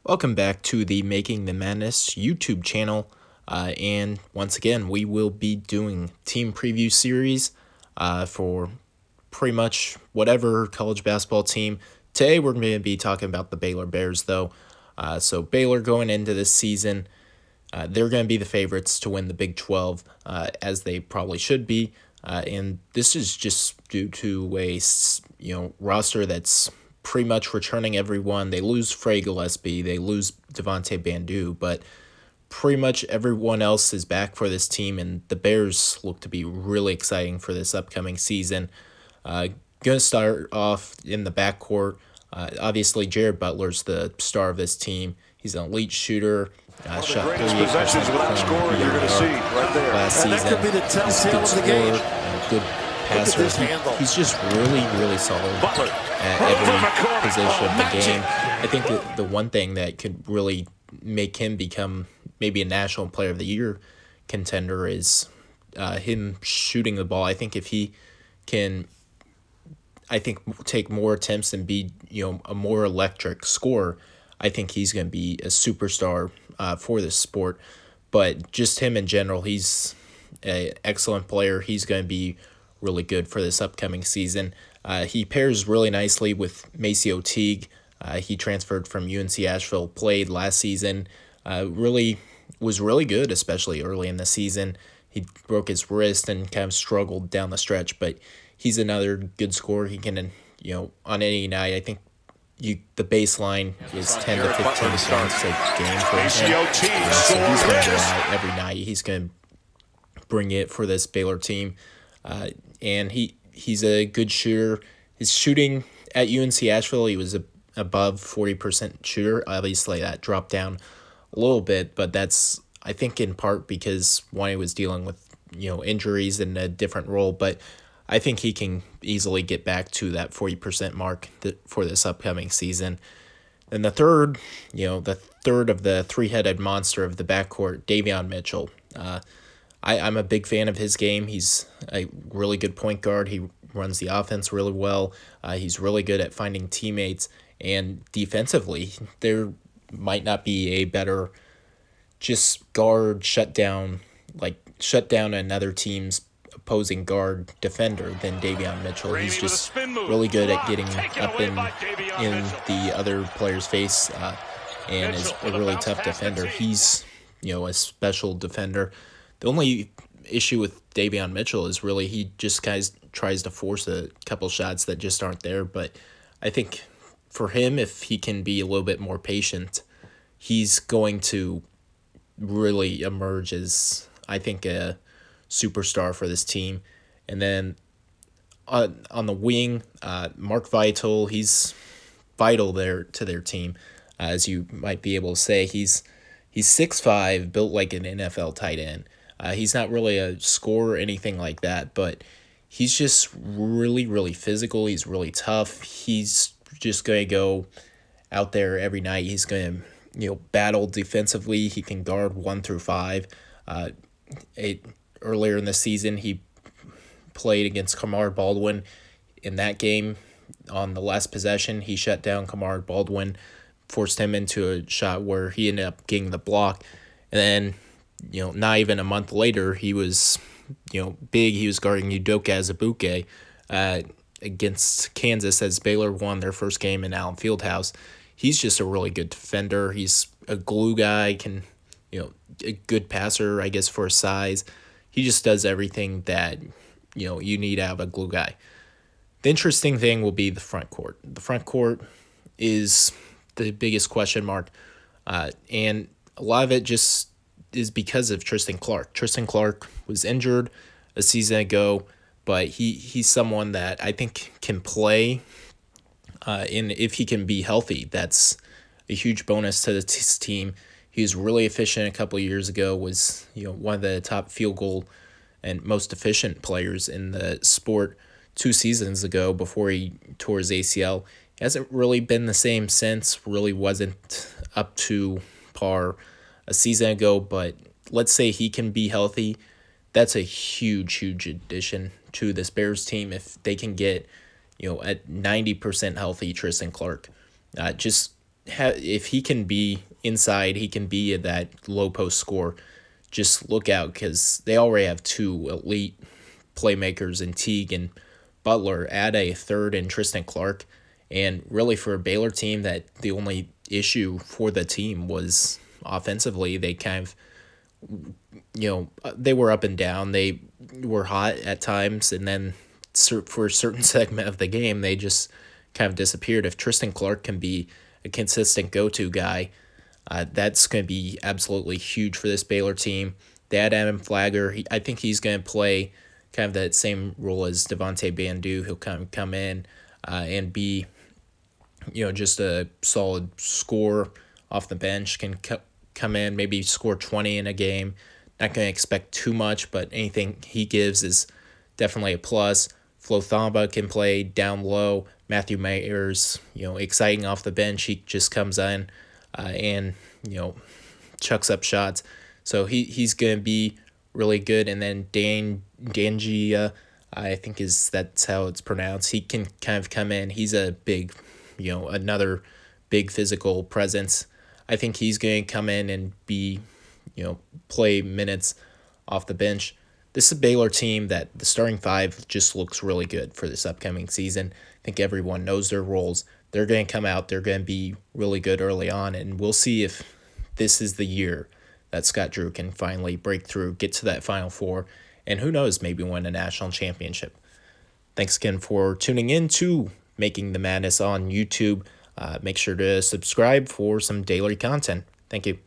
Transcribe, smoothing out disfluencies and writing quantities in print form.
Welcome back to the Making the Madness YouTube channel. And once again, we will be doing team preview series for pretty much whatever college basketball team. Today, we're going to be talking about the Baylor Bears, though. So Baylor going into this season, they're going to be the favorites to win the Big 12, as they probably should be. And this is just due to a roster that's pretty much returning everyone. They lose Frey Gillespie, they lose Devontae Bandu, but pretty much everyone else is back for this team, and the Bears look to be really exciting for this upcoming season. Going to start off in the backcourt. Obviously, Jared Butler's the star of this team. He's an elite shooter. Shot 38% without scoring you're going to see right there. Last season. That could be the telltale of the game. Good passer. He's just really solid Butler. at every position of the game. I think that the one thing that could really make him become maybe a National Player of the Year contender is him shooting the ball. I think if he can, take more attempts and be a more electric scorer, I think he's going to be a superstar for this sport. But just him in general, he's an excellent player. He's going to be really good for this upcoming season. He pairs really nicely with Maceo Teague. He transferred from UNC Asheville, played last season. Was really good, especially early in the season. He broke his wrist and kind of struggled down the stretch, but he's another good scorer. He can, on any night, I think the baseline is 10 to 15 points a game for him. So he's going to go out every night. He's going to bring it for this Baylor team. And he's a good shooter. His shooting at UNC Asheville, he was above 40% shooter. Obviously, that dropped down a little bit, but that's, I think, in part because he was dealing with injuries in a different role. But I think he can easily get back to that 40% mark for this upcoming season. And the third of the three-headed monster of the backcourt, DaVon Mitchell. I'm a big fan of his game. He's a really good point guard. He runs the offense really well. He's really good at finding teammates. And defensively, there might not be a better just guard shut down another team's opposing guard defender than DaVon Mitchell. He's just really good at getting up in the other player's face and is a really tough defender. He's a special defender. The only issue with DaVon Mitchell is really he just tries to force a couple shots that just aren't there. But I think for him, if he can be a little bit more patient, he's going to really emerge as, I think, a superstar for this team. And then on the wing, Mark Vital, he's vital there to their team, as you might be able to say. He's 6'5", built like an NFL tight end. He's not really a scorer or anything like that, but he's just really physical. He's really tough. He's just going to go out there every night. He's going to battle defensively. He can guard 1 through 5. Earlier in the season, he played against Kamar Baldwin. In that game, on the last possession, he shut down Kamar Baldwin, forced him into a shot where he ended up getting the block. And then, not even a month later, he was, big. He was guarding Udoka Azubuike against Kansas as Baylor won their first game in Allen Fieldhouse. He's just a really good defender. He's a glue guy, a good passer, I guess, for his size. He just does everything that, you need out of a glue guy. The interesting thing will be the front court. The front court is the biggest question mark, and a lot of it just is because of Tristan Clark. Tristan Clark was injured a season ago, but he's someone that I think can play, and if he can be healthy, that's a huge bonus to this team. He was really efficient a couple of years ago, was one of the top field goal and most efficient players in the sport 2 seasons ago before he tore his ACL. He hasn't really been the same since, really wasn't up to par a season ago, but let's say he can be healthy. That's a huge addition to this Bears team if they can get, at 90% healthy Tristan Clark. Just if he can be inside, he can be that low post scorer. Just look out because they already have two elite playmakers in Teague and Butler. Add a third in Tristan Clark, and really for a Baylor team that the only issue for the team was offensively. They kind of they were up and down. They were hot at times, and then for a certain segment of the game, they just kind of disappeared. If Tristan Clark can be a consistent go-to guy, that's going to be absolutely huge for this Baylor team. They had Adam Flagger. I think he's going to play kind of that same role as Devontae Bandu. He'll come in and be, just a solid scorer off the bench, can come in, maybe score 20 in a game. Not going to expect too much, but anything he gives is definitely a plus. Flo Thamba can play down low. Matthew Mayers, exciting off the bench. He just comes in and, chucks up shots. So he's going to be really good. And then Ganji, I think that's how it's pronounced. He can kind of come in. He's a big, another big physical presence. I think he's going to come in and be, play minutes off the bench. This is a Baylor team that the starting five just looks really good for this upcoming season. I think everyone knows their roles. They're going to come out. They're going to be really good early on, and we'll see if this is the year that Scott Drew can finally break through, get to that Final Four, and who knows, maybe win a national championship. Thanks again for tuning in to Making the Madness on YouTube. Make sure to subscribe for some daily content. Thank you.